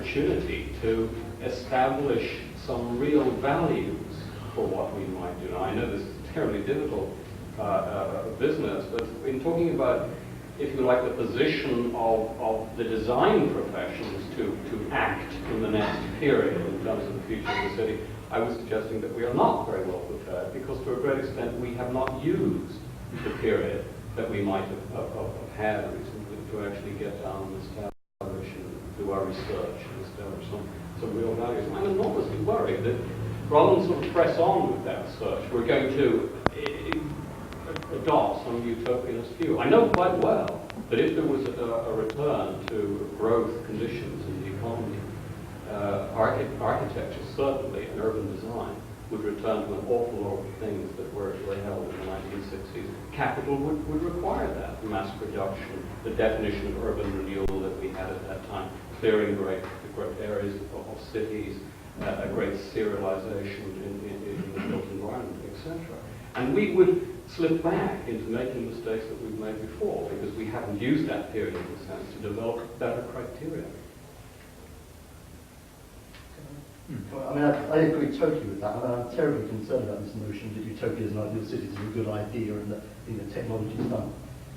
opportunity to establish some real values for what we might do. Now, I know this is a terribly difficult business, but in talking about, if you like, the position of the design professions to act in the next period in terms of the future of the city, I was suggesting that we are not very well prepared because to a great extent we have not used the period that we might have had recently to actually get down and establish and do our research and establish some real values. I'm enormously worried that rather than sort of press on with that research, we're going to adopt some utopianist view. I know quite well that if there was a return to growth conditions in the economy, architecture certainly and urban design would return to an awful lot of things that were held in the 1960s. Capital would require that, mass production, the definition of urban renewal that we had at that time, clearing great areas of cities, a great serialization in the built environment, etc. And we would slip back into making mistakes that we've made before because we haven't used that period in a sense to develop better criteria. Well, I mean, I agree totally with that. I mean, I'm terribly concerned about this notion that utopias and ideal cities are a good idea and that technology is done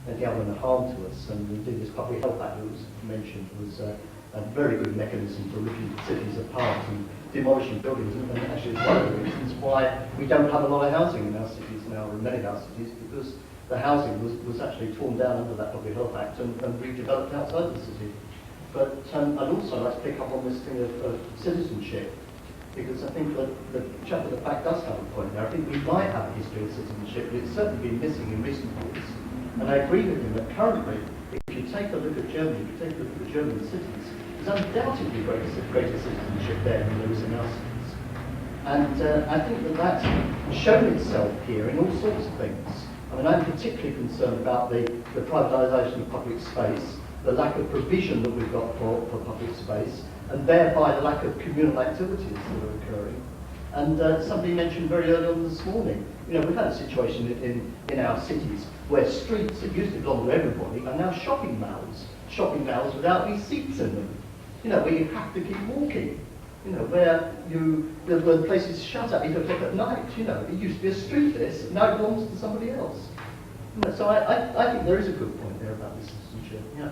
anything other than harm to us. And indeed, this Public Health Act that was mentioned was a very good mechanism for ripping cities apart and demolishing buildings. And actually, it's one of the reasons why we don't have a lot of housing in our cities now, or in many of our cities, because the housing was actually torn down under that Public Health Act and redeveloped outside the city. But I'd also like to pick up on this thing of citizenship, because I think that the chap at the back does have a point there. I think we might have a history of citizenship, but it's certainly been missing in recent years. And I agree with him that currently, if you take a look at Germany, if you take a look at the German cities, there's undoubtedly greater citizenship there than there is in our cities. And I think that that's shown itself here in all sorts of things. I mean, I'm particularly concerned about the privatisation of public space, the lack of provision that we've got for public space, and thereby the lack of communal activities that are occurring. And somebody mentioned very early on this morning, you know, we've had a situation in our cities where streets that used to belong to everybody are now shopping malls without any seats in them. You know, where you have to keep walking. You know, where the place is shut at 8 o'clock at night. You know, it used to be a street this, now it belongs to somebody else. You know, so I think there is a good point there about this citizenship. Yeah.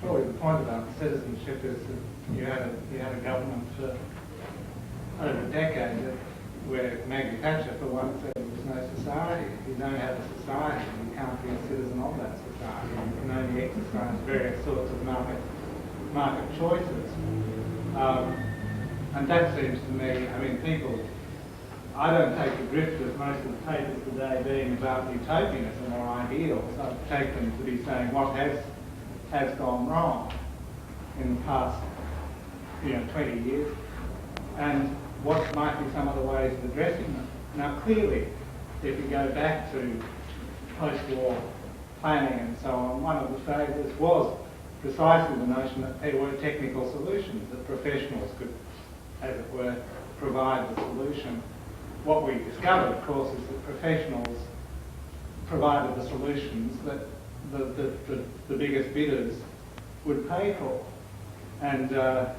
Probably the point about citizenship is that you had a government for over a decade where Maggie Thatcher, for one, said there was no society. You don't have a society, you can't be a citizen of that society. You can only exercise various sorts of market choices. And that seems to me, I mean, I don't take the drift of most of the papers today being about utopianism or ideals. I take them to be saying what has gone wrong in the past 20 years and what might be some of the ways of addressing them. Now clearly, if you go back to post-war planning and so on, one of the failures was precisely the notion that there were technical solutions, that professionals could, as it were, provide the solution. What we discovered, of course, is that professionals provided the solutions that the biggest bidders would pay for. And a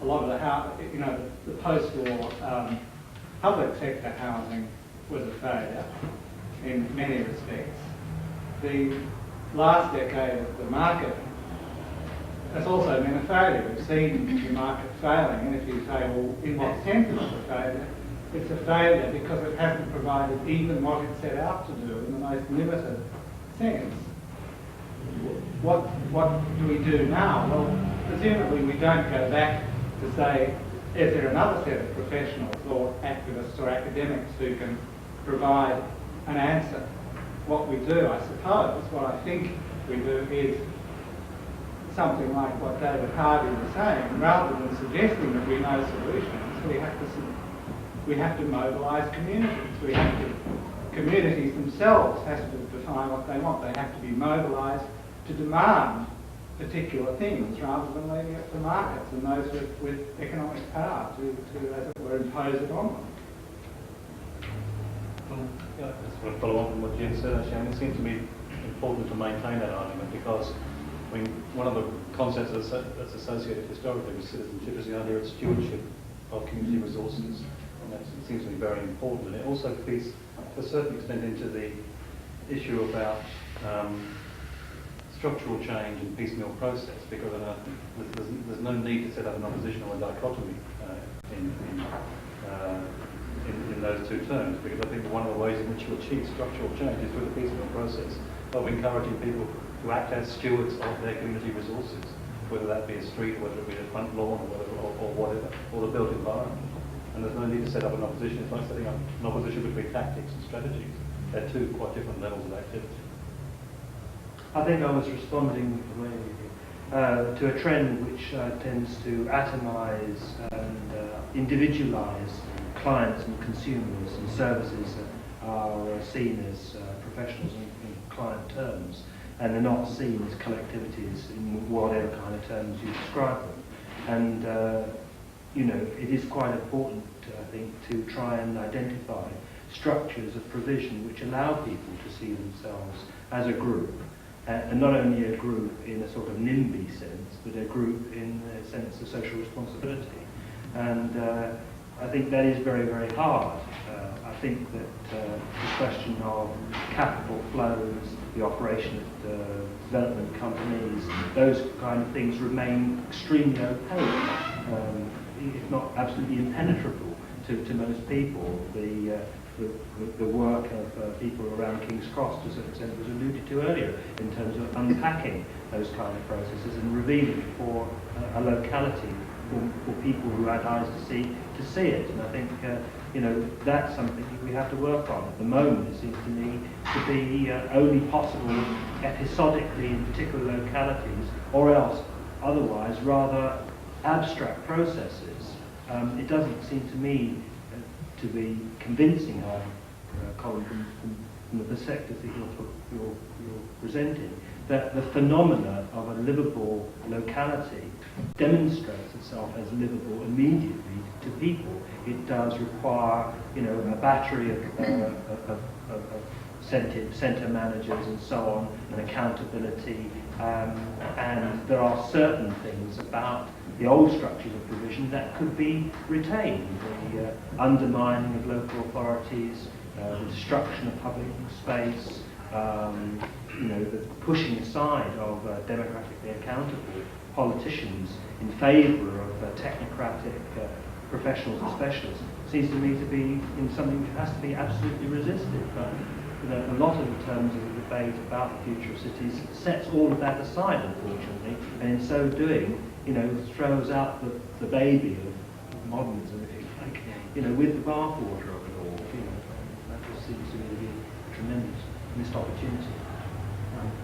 lot of the post-war public sector housing was a failure in many respects. The last decade of the market has also been a failure. We've seen the market failing, and if you say, well, in what sense is it a failure? It's a failure because it hasn't provided even what it set out to do in the most limited sense. What do we do now? Well, presumably we don't go back to say, is there another set of professionals or activists or academics who can provide an answer? What we do, I suppose, what I think we do is something like what David Harvey was saying. Rather than suggesting that we know solutions, we have to mobilise communities. Communities themselves have to define what they want. They have to be mobilised to demand particular things rather than leaving it to markets and those with economic power to, as it were, impose it on them. Yeah, I just want to follow on from what Jim said. Actually, I mean, it seems to me important to maintain that argument, because I mean, one of the concepts that's associated historically with citizenship is the idea of stewardship of community resources, and that seems to be very important. And it also feeds, to a certain extent, into the issue about structural change and piecemeal process, because there's no need to set up an opposition or a dichotomy in those two terms, because I think one of the ways in which you achieve structural change is through the piecemeal process of encouraging people to act as stewards of their community resources, whether that be a street, whether it be a front lawn, or whatever, or the built environment. And there's no need to set up an opposition. It's like setting up an opposition between tactics and strategies. They're two quite different levels of activity. I think I was responding to a trend which tends to atomise and individualise clients and consumers, and services that are seen as professionals in client terms, and they're not seen as collectivities in whatever kind of terms you describe them. And you know, it is quite important, I think, to try and identify structures of provision which allow people to see themselves as a group, and not only a group in a sort of NIMBY sense, but a group in the sense of social responsibility. And I think that is very, very hard. I think that the question of capital flows, the operation of development companies, those kind of things remain extremely opaque, if not absolutely impenetrable to most people. The work of people around King's Cross, to a certain extent, was alluded to earlier in terms of unpacking those kind of processes and revealing for a locality for people who had eyes to see it. And I think you know, that's something we have to work on. At the moment, it seems to me to be only possible episodically in particular localities, or else otherwise rather abstract processes. It doesn't seem to me to be convincing, Colin, from the perspective that you're presenting, that the phenomena of a livable locality demonstrates itself as livable immediately to people. It does require, you know, a battery of centre managers and so on, and accountability, and there are certain things about the old structures of provision that could be retained. The undermining of local authorities, the destruction of public space, you know, the pushing aside of democratically accountable politicians in favour of technocratic professionals and specialists seems to me to be something which has to be absolutely resisted. But you know, a lot of the terms of the debate about the future of cities sets all of that aside, unfortunately, and in so doing, you know, throws out the baby of modernism, if you like, you know, with the bathwater of it all. You know, that just seems to me to be a tremendous missed opportunity.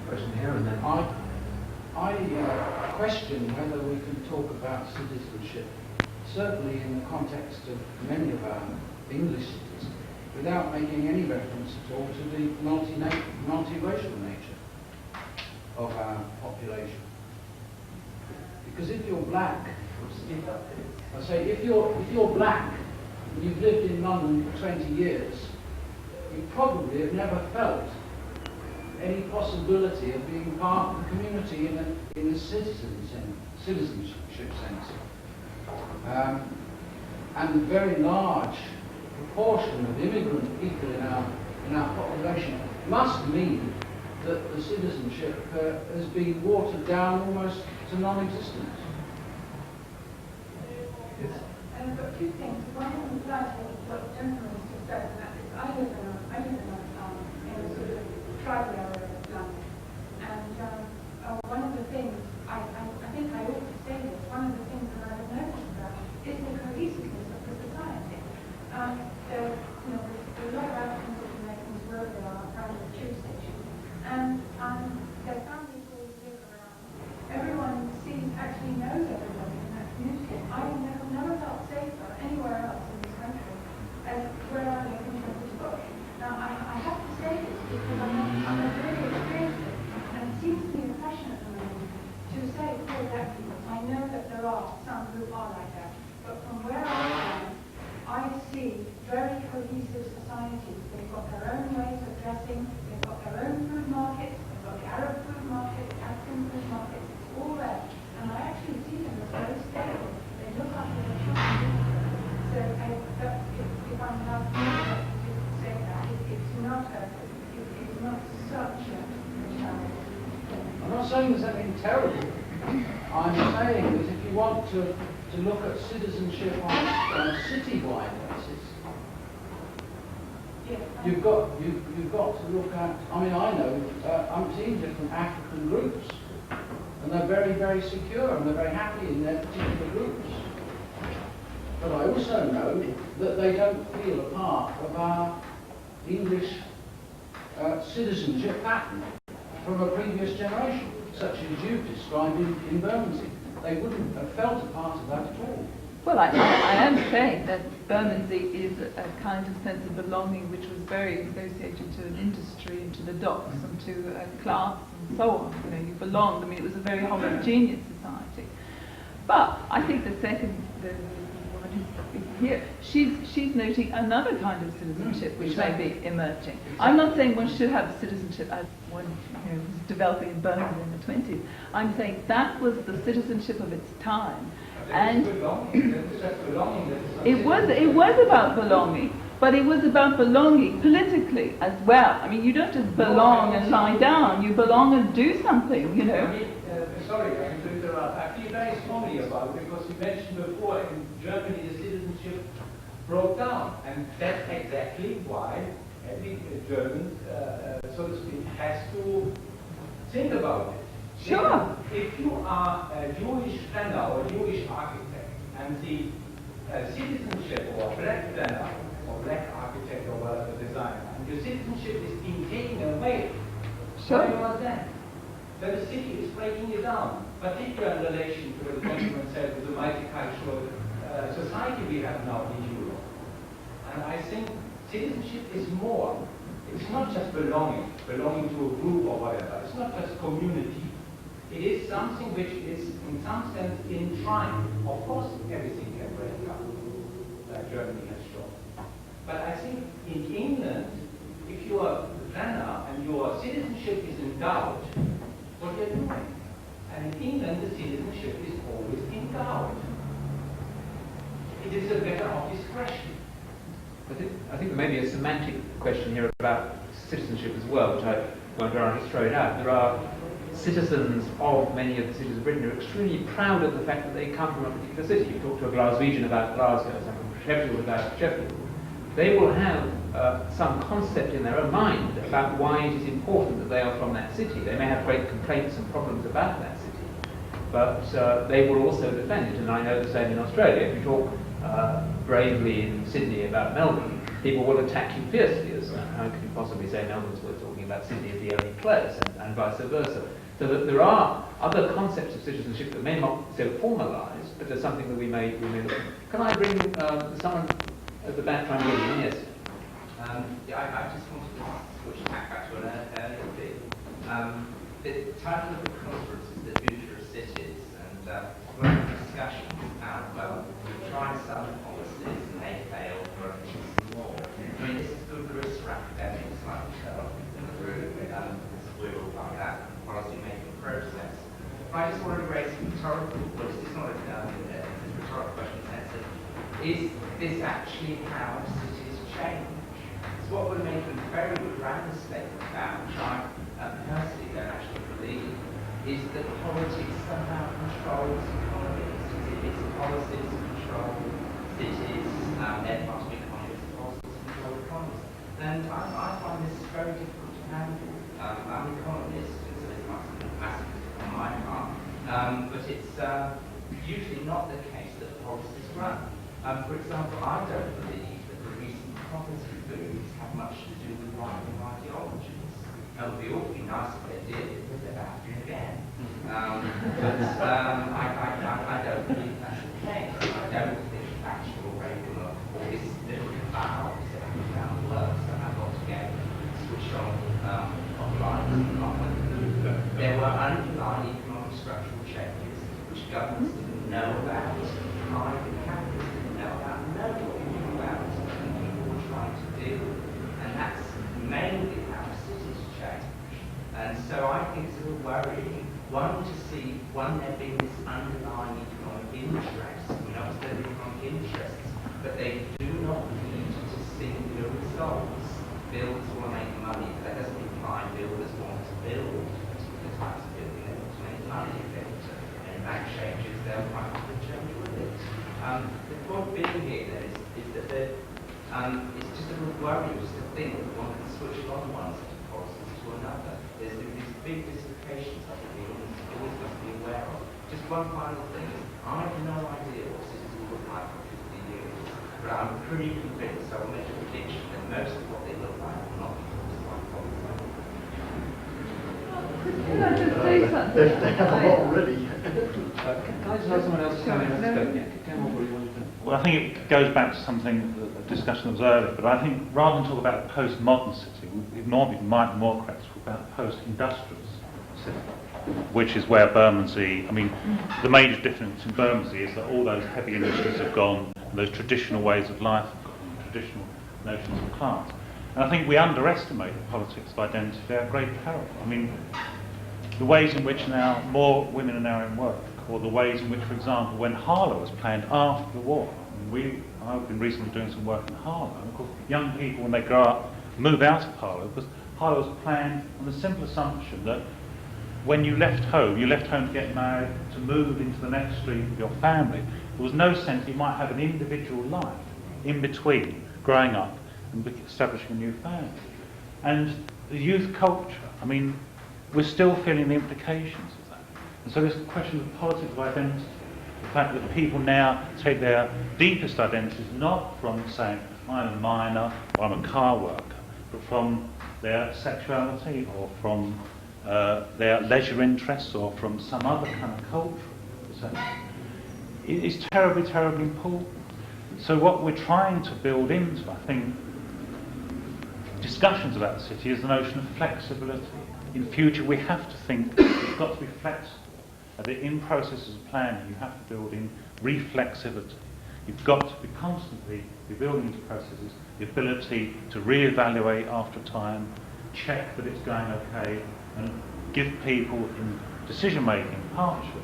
Question here and then. I question whether we can talk about citizenship, certainly in the context of many of our English cities, without making any reference at all to the multiracial nature of our population. Because if you're black, I say if you're black and you've lived in London for 20 years, you probably have never felt any possibility of being part of the community in a citizenship sense. And the very large proportion of immigrant people in our population must mean that the citizenship has been watered down almost to non-existence. Yes. But two things. One is that what the gentleman just said, and that is I live in a sort of tribal area of London, and one of the things I think I ought to say this. One of the things that I have noticed about is the cohesiveness of the society. There's a lot of Africans that make things where they are around the tube station, and their families all live around. Everyone actually knows everybody in that community. I have never felt safer anywhere else in this country not saying there's anything terrible. I'm saying that if you want to look at citizenship on a citywide basis, you've got to look at. I mean, I know umpteen different African groups, and they're very, very secure, and they're very happy in their particular groups. But I also know that they don't feel a part of our English citizenship pattern from a previous generation, such as you described in Bermondsey. They wouldn't have felt a part of that at all. Well, I am saying that Bermondsey is a kind of sense of belonging which was very associated to an industry and to the docks and to a class and so on. You know, you belonged. I mean, it was a very homogeneous society. But I think the woman who's here, she's noting another kind of citizenship which may be emerging. I'm not saying one should have citizenship as one was developing in Bermondsey in the 20s. I'm saying that was the citizenship of its time. And it was about belonging, but it was about belonging politically as well. I mean, you don't just belong and lie down, you belong and do something, you know. I mean, sorry, I'm to interrupt. I feel very strongly about it because you mentioned before in Germany the citizenship broke down, and that's exactly why every German, so to speak, has to think about it. Sure. If you are a Jewish planner or a Jewish architect, and the citizenship or black planner or black architect or whatever designer, and your citizenship is being taken away, Sure. why you are then? Then the city is breaking it down, particularly in relation to what the gentleman said with the multicultural society we have now in Europe. And I think citizenship is more. It's not just belonging to a group or whatever. It's not just community. It is something which is, in some sense, enshrined. Of course, everything can break up, like Germany has shown. But I think in England, if you are a planner and your citizenship is endowed, what you're doing. And in England, the citizenship is always endowed. It is a matter of discretion. I think there may be a semantic question here about citizenship as well, which I won't just throw it out. There are citizens of many of the cities of Britain who are extremely proud of the fact that they come from a particular city. You talk to a Glaswegian about Glasgow, someone from Sheffield about Sheffield. They will have some concept in their own mind about why it is important that they are from that city. They may have great complaints and problems about that city, but they will also defend it. And I know the same in Australia. If you talk bravely in Sydney about Melbourne, people will attack you fiercely as how can you possibly say Melbourne's worth talking about Sydney as the only place, and vice versa. So that there are other concepts of citizenship that may not so formalised, but there's something that we may look at. Can I bring someone at the back trying to get in? Yes. I just wanted to switch back to an earlier bit. The title of the conference is The Future of Cities, and we're in discussions about, trying some policies and they fail for some more. I mean, this is good news for academics like myself in the room, because we're all part of that policy-making process. But I just wanted to raise some rhetorical, well, it's not a rhetorical question in the sense of, is this actually how cities change? It's what would make a very good random statement about, which I personally don't actually believe, is that politics somehow controls economies. It's policies control cities, their part of economies, policies control economies. And I find this very difficult to handle. I'm an economist, so this must be massive on my part. But it's usually not the case that policies run. For example, I don't believe that the recent property booms have much to do with right-wing ideologies. It would be awfully nice if they did, because they're happening again. But I don't believe that's the case. I don't think actual regular or this little bow around works that I've got to get switched on lights and not when there were underlying economic structural changes which governments didn't know about, private capitalists didn't know about, nobody knew about, and people were trying to deal with it. And that's mainly how cities change. And so I think it's a little worrying, one, to see, there being this underlying economic interest, not their economic interests, but they do not lead to singular results. Builders want to make money, but that doesn't imply builders want to build particular types of building. They big dislocations I think we always must be aware of. Just one final thing. I have no idea what cities will look like in 50 years, but I'm pretty convinced, I will make a prediction, that most of what they look like will not be like Can I just say something? They have a lot already. Can I just ask someone else to come in? Let's go. Yeah, Ken, what do you want to do? Well, I think it goes back to something, a discussion that was earlier, but I think rather than talk about a postmodern city, we normally might be more correct to talk about a post-industrial city, which is where Bermondsey, I mean, the major difference in Bermondsey is that all those heavy industries have gone, and those traditional ways of life have gone, traditional notions of class. And I think we underestimate the politics of identity at great peril. I mean, the ways in which now more women are now in work, or the ways in which, for example, when Harlow was planned after the war, I've been recently doing some work in Harlow, and of course young people, when they grow up, move out of Harlow, because Harlow was planned on the simple assumption that when you left home to get married, to move into the next street with your family. There was no sense you might have an individual life in between growing up and establishing a new family. And the youth culture, I mean, we're still feeling the implications of that. And so this question of politics of identity, the fact that people now take their deepest identities not from saying, I'm a miner or I'm a car worker, but from their sexuality or from their leisure interests or from some other kind of culture. It's terribly, terribly important. So what we're trying to build into, I think, discussions about the city is the notion of flexibility. In future we have to think it's got to be flexible. In processes of planning you have to build in reflexivity. You've got to be constantly building into processes the ability to re-evaluate after time, check that it's going okay, and give people in decision-making, partnership,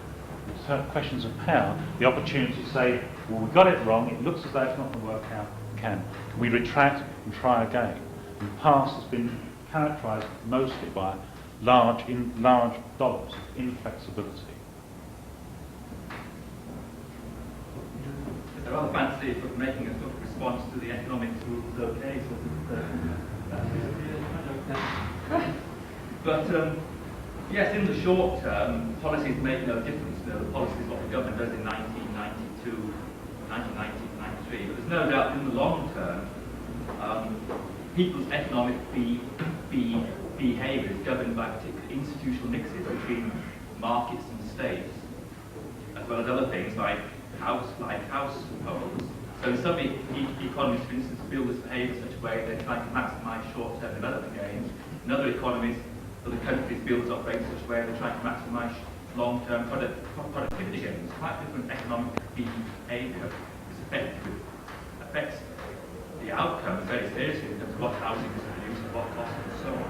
certain questions of power, the opportunity to say, well, we got it wrong, it looks as though it's not going to work out, can we retract and try again? And the past has been characterised mostly by large dollars of inflexibility. I rather fancy sort of making a sort of response to the economics rules okay, but yes, in the short term, policies make no difference. The policies what the government does in 1992, 1993, but there's no doubt in the long term, people's economic behaviour is governed by particular institutional mixes between markets and states, as well as other things like households. So some economists, for instance, build this behaviour in such a way they try to maximise short-term development gains. In other economies, other countries build operate in such a way they try to maximise long-term productivity gains. Quite different economic behaviour affects the outcome very seriously in terms of what housing is produced and what costs and so on.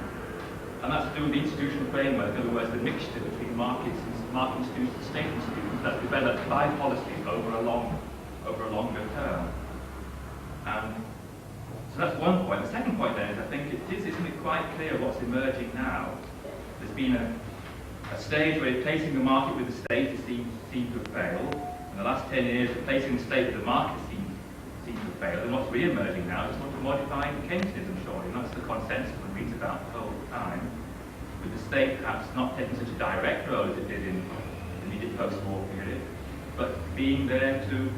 And that's to do with the institutional framework, in other words, the mixture between market institutions and state institutions that's developed by policies over a longer term. So that's one point. The second point then is I think isn't it quite clear what's emerging now? There's been a stage where replacing the market with the state has seemed to have failed. In the last 10 years, replacing the state with the market seems to have failed. And what's re-emerging now is sort of modifying Keynesianism, surely. And that's the consensus one reads about the whole time. With the state perhaps not taking such a direct role as it did in the immediate post-war period, but being there to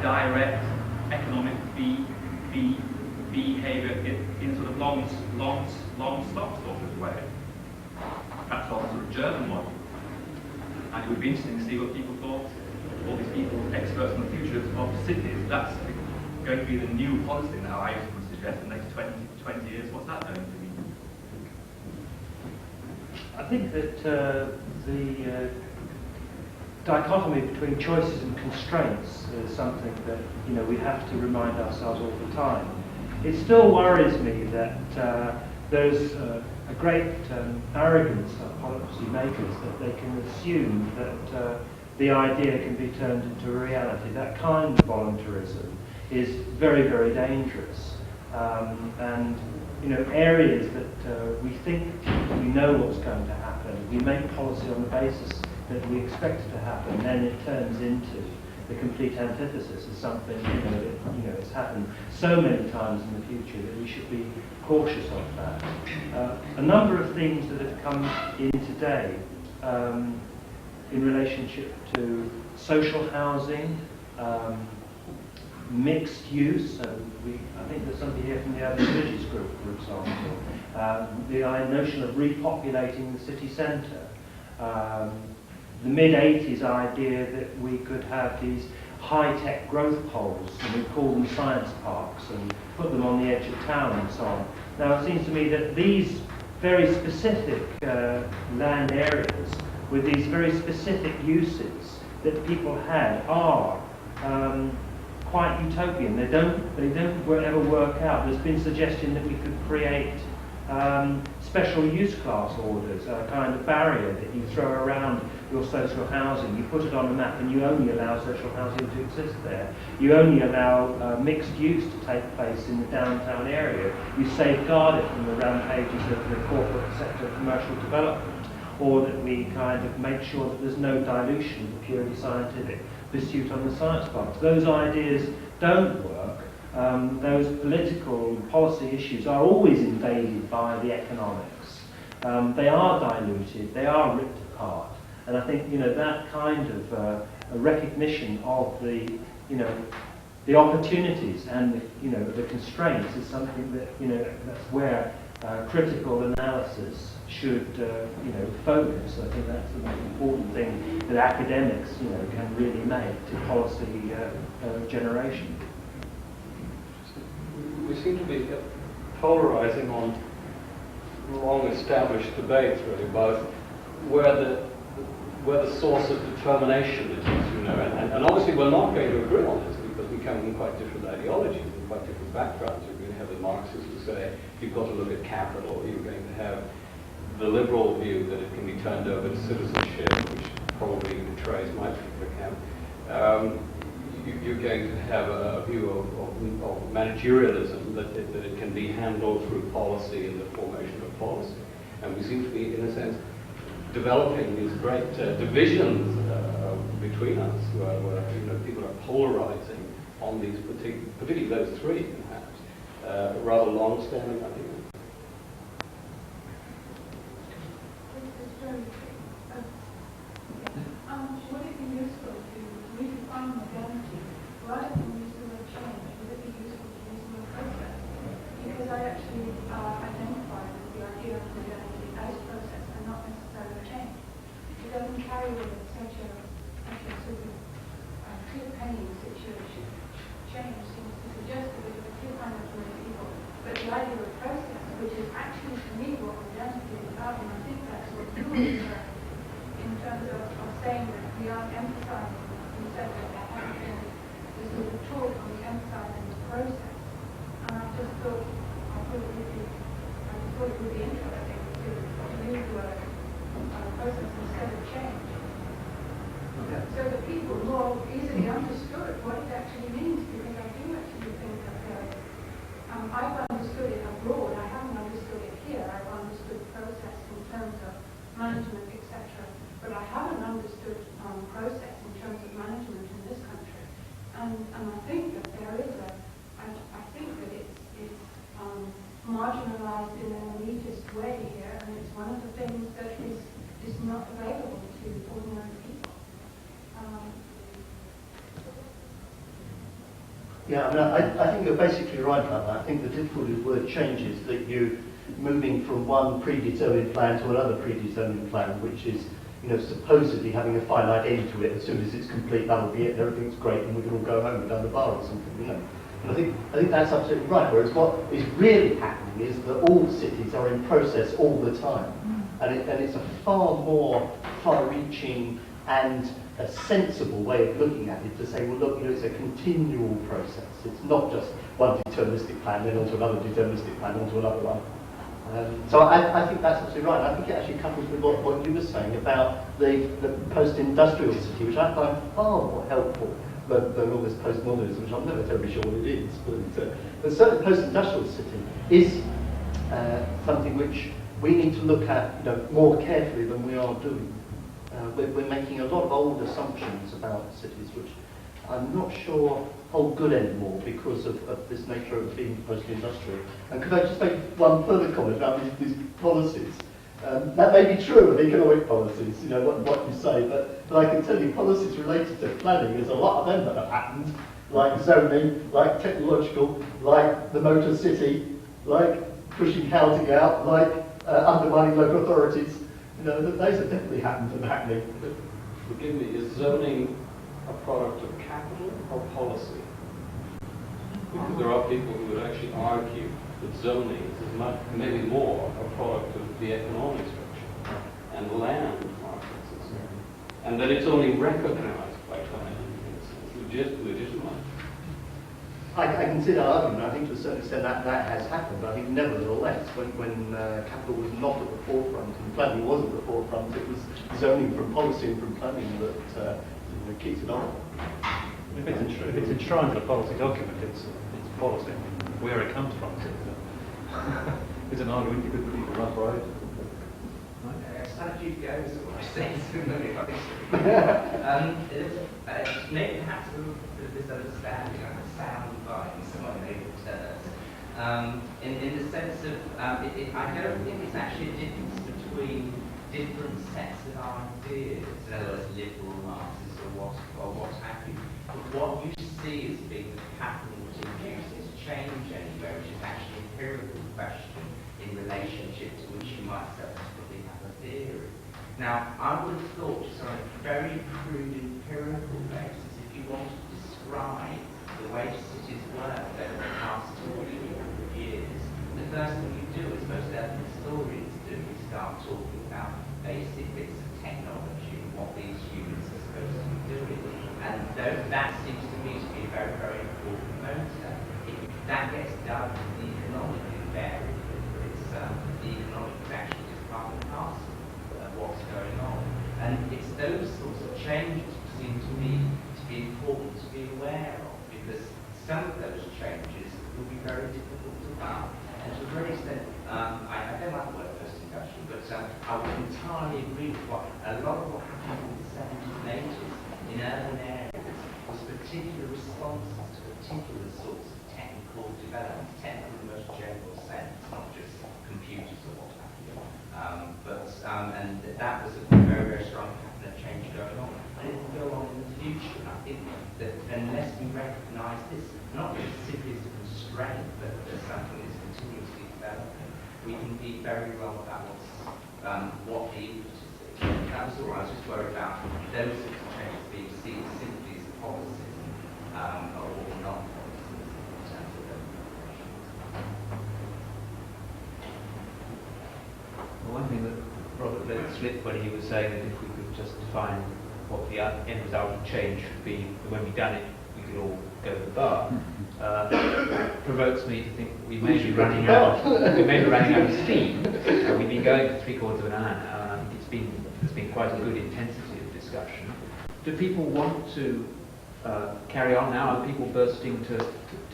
direct economic behaviour in sort of long stop sort of way. Perhaps on a sort of German model. And it would be interesting to see what people thought, all these people, experts on the future of cities. That's going to be the new policy now, I would suggest, in the next 20 years. What's that going to be? I think that the dichotomy between choices and constraints is something that we have to remind ourselves all the time. It still worries me that there's a great arrogance of policy makers that they can assume that the idea can be turned into a reality. That kind of voluntarism is very, very dangerous. And areas that we think we know what's going to happen, we make policy on the basis that we expect it to happen, then it turns into the complete antithesis is something that it's happened so many times in the future that we should be cautious of that. A number of things that have come in today in relationship to social housing, mixed use. I think there's somebody here from the Urban Villages Group, for example. The notion of repopulating the city centre. The mid-80s idea that we could have these high-tech growth poles, and we call them science parks, and put them on the edge of town and so on. Now, it seems to me that these very specific land areas with these very specific uses that people had are quite utopian. They don't ever work out. There's been suggestion that we could create special use class orders, a kind of barrier that you throw around your social housing. You put it on a map and you only allow social housing to exist there. You only allow mixed use to take place in the downtown area. You safeguard it from the rampages of the corporate sector of commercial development, or that we kind of make sure that there's no dilution of purely scientific pursuit on the science parks. Those ideas don't work. Those political and policy issues are always invaded by the economics. They are diluted, they are ripped apart, and I think that kind of a recognition of the opportunities and the constraints is something that that's where critical analysis should focus. I think that's the most important thing that academics can really make to policy generation. We seem to be polarizing on long-established debates, really, about where the source of determination is, and obviously we're not going to agree on this because we come from quite different ideologies and quite different backgrounds. You're going to have the Marxists who say you've got to look at capital. You're going to have the liberal view that it can be turned over to citizenship, which probably betrays my particular camp. You're going to have a view of managerialism, that it can be handled through policy and the formation of policy. And we seem to be, in a sense, developing these great divisions between us, where people are polarizing on these particularly those three, perhaps, rather long-standing ideas. Would it be useful to redefine modernity rather than use the word change? Would it be useful to use the word process? Because I actually identify with the idea of modernity as process and not necessarily change. It doesn't carry with it such a sort of cliff-hanging situation. Change seems to suggest that it would cliff-hanger to many people. But the idea of process, which is actually to me what modernity is about, and I think that's what you were in terms of saying that we are emphasizing, you said that there hasn't been this sort of talk on the emphasizing the process. And I just thought it would be interesting to use the word process instead of change. Okay. So that people more easily understood what it actually means, because I do actually think that I've understood it abroad, I haven't understood it here. I've understood process in terms of management, etc. But I haven't understood process in terms of management in this country. And I think that there is I think that it's marginalized in an elitist way here, and it's one of the things that is not available to ordinary people. Yeah, I think you're basically right about that. I think the difficulty with the word change is that you're moving from one predetermined plan to another predetermined plan, which is supposedly having a finite end to it. As soon as it's complete, that'll be it. Everything's great, and we can all go home and down the bar or something. And I think that's absolutely right. Whereas what is really happening is that all cities are in process all the time, and it's a far more far-reaching and a sensible way of looking at it to say, well, look, it's a continual process. It's not just one deterministic plan, then onto another deterministic plan, onto another one. So I think that's absolutely right. I think it actually couples with what you were saying about the post-industrial city, which I find far more helpful than all this postmodernism, which I'm never terribly sure what it is. But certainly post-industrial city is something which we need to look at more carefully than we are doing. We're making a lot of old assumptions about cities which I'm not sure hold good anymore because of this nature of being post-industrial. And could I just make one further comment about these policies? That may be true of economic policies, you know, what you say, but I can tell you policies related to planning, there's a lot of them that have happened, like zoning, like technological, like the motor city, like pushing housing out, like undermining local authorities. You know, those have definitely happened and happening. Forgive me, is zoning a product of capital or policy? Because there are people who would actually argue that zoning is much, maybe more a product of the economic structure and land markets and so on. And that it's only recognized by planning. It's legitimate. I can see that argument. I think to a certain extent that has happened, but I think nevertheless, when capital was not at the forefront and planning was at the forefront, it was zoning from policy and from planning that keeps it on. If it's enshrined in a policy document, it's policy. Where it comes from is an argument you could put people up right. Statute goes, or I say so many maybe perhaps a little bit of misunderstanding of the sound bites among naval terms. In the sense of, I don't think it's actually a difference between different sets of ideas, in other words, liberal Marxists or what have you. But what you see as being the pattern which induces change anywhere, which is actually an empirical question in relationship to which you might subsequently have a theory. Now, I would have thought, just on a very crude empirical basis, if you want to describe the way cities work over the past 200 years, the first thing you do, as most urban historians do, is start talking about basic bits of technology and what these units are supposed to be doing. And that seems to me to be a very, very important motor. If that gets done economically, invariably, the economic is actually just part and parcel of what's going on. And it's those sorts of changes which seem to me to be important to be aware of, because some of those changes will be very difficult to run. And to a great extent, I don't like the word post-industrial, but I would entirely agree with what a lot of what happened in the 70s and 80s in urban areas was particular responses to particular sorts of technical development, technical in the most general sense, not just computers or what have you. And that was a very, very strong pattern of change going on. And it will go on in the future. And I think that unless we recognise this, not just simply as a constraint, but as something that's continuously developing, we can be very wrong about what the impetus is. That was all. I was just worried about those sorts of changes being seen simply as policies or non-policies in terms of those questions. One thing that Robert let slip when he was saying that if we could just define what the end result of change should be, when we've done it, we could all go to the bar, provokes me to think we may be running out. We may be running out of steam. We've been going for 3/4 of an hour now, and I think it's been quite a good intensity of discussion. Do people want to carry on now? Are people bursting to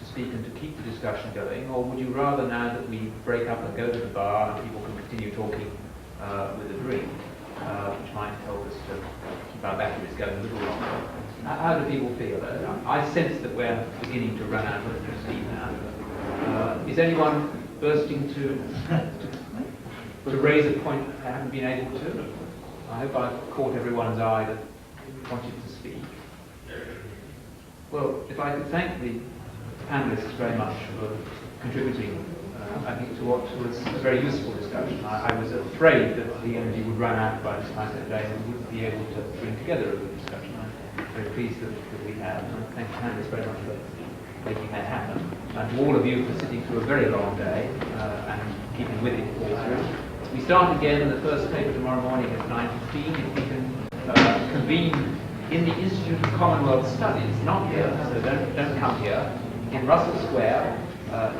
speak and to keep the discussion going, or would you rather now that we break up and go to the bar and people can continue talking with a drink, which might help us to keep our batteries going a little longer? How do people feel? I sense that we're beginning to run out of steam now. Is anyone bursting to raise a point that they haven't been able to? I hope I've caught everyone's eye that wanted to speak. Well, if I could thank the panelists very much for contributing, I think, to what was a very useful discussion. I was afraid that the energy would run out by this time today and we wouldn't be able to bring together a good discussion. I'm very pleased that we have, and I thank the panelists very much for making that happen. And to all of you for sitting through a very long day and keeping with it all through. We start again the first paper tomorrow morning at 9:15. If we can convene in the Institute of Commonwealth Studies, not here, so don't come here, in Russell Square,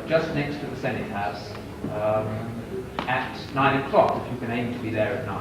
just next to the Senate House, at 9 o'clock, if you can aim to be there at 9.